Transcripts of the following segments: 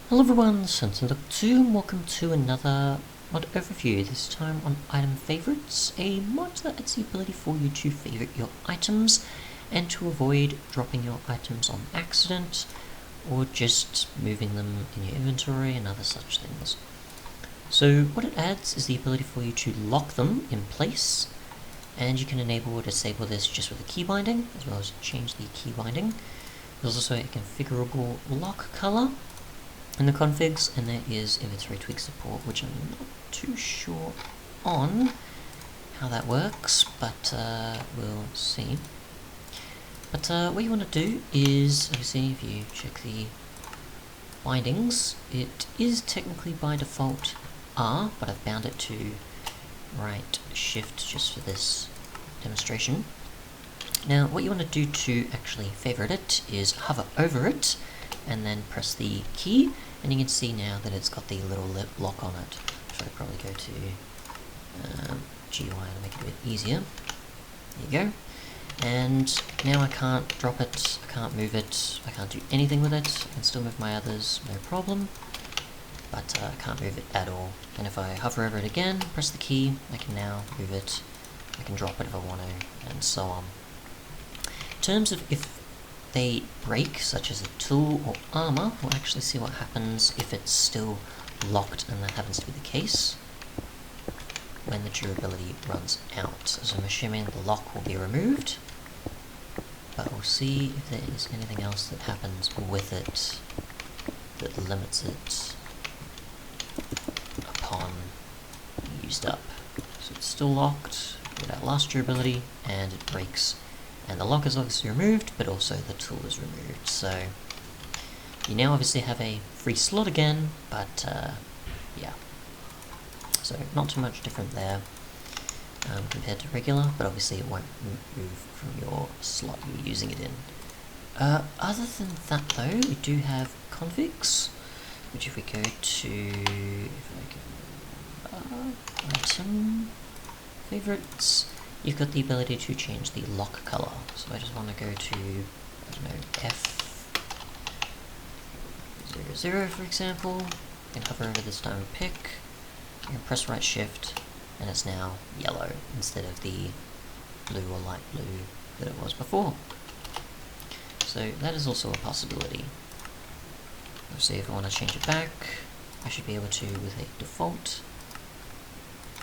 Hello everyone, Sentinel2 and welcome to another mod overview, this time on item favorites, a mod that adds the ability for you to favorite your items and to avoid dropping your items on accident or just moving them in your inventory and other such things. So what it adds is the ability for you to lock them in place, and you can enable or disable this just with a key binding, as well as change the key binding. There's also a configurable lock color in the configs, and there is inventory tweak support, which I'm not too sure on how that works, but we'll see. But what you want to do is, obviously, if you check the bindings, it is technically by default R, but I've bound it to right shift just for this demonstration. Now, what you want to do to actually favorite it is hover over it, and then press the key, and you can see now that it's got the little lock on it. So I'll probably go to GUI to make it a bit easier. There you go. And now I can't drop it, I can't move it, I can't do anything with it. I can still move my others, no problem. But I can't move it at all. And if I hover over it again, press the key, I can now move it, I can drop it if I want to, and so on. In terms of if they break, such as a tool or armor, we'll actually see what happens if it's still locked, and that happens to be the case when the durability runs out. So I'm assuming the lock will be removed, but we'll see if there is anything else that happens with it that limits it upon used up. So it's still locked without lost durability, and it breaks. And the lock is obviously removed, but also the tool is removed. So you now obviously have a free slot again, but yeah. So not too much different there compared to regular, but obviously it won't move from your slot you're using it in. Other than that though, we do have configs, which if we go to item favorites, you've got the ability to change the lock color. So I just want to go to, I don't know, F00 for example. You can hover over this diamond pick, you can press right shift, and it's now yellow instead of the blue or light blue that it was before. So that is also a possibility. Let's see if I want to change it back. I should be able to with a default.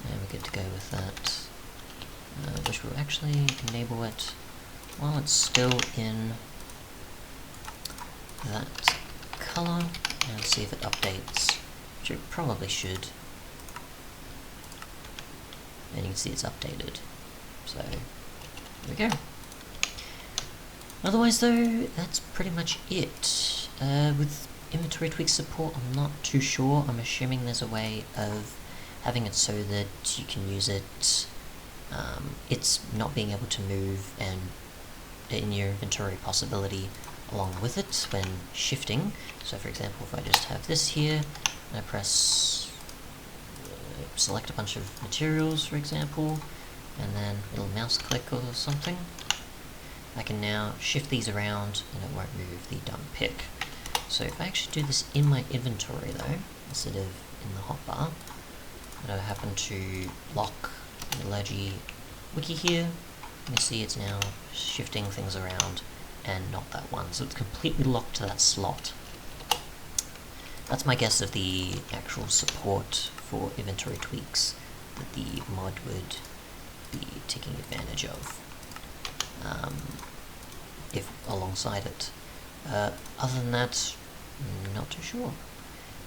And we're good to go with that. Which will actually enable it while it's still in that color, and see if it updates, which it probably should. And you can see it's updated. So there we go. Otherwise though, that's pretty much it. With inventory tweak support, I'm not too sure. I'm assuming there's a way of having it so that you can use it it's not being able to move and in your inventory possibility along with it when shifting. So for example, if I just have this here and I press select a bunch of materials for example, and then a little mouse click or something, I can now shift these around and it won't move the dumb pick. So if I actually do this in my inventory though, instead of in the hotbar, and I happen to lock the Logi wiki here, you can see it's now shifting things around and not that one, so it's completely locked to that slot. That's my guess of the actual support for inventory tweaks that the mod would be taking advantage of if alongside it. Other than that, not too sure.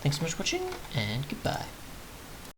Thanks so much for watching, and goodbye.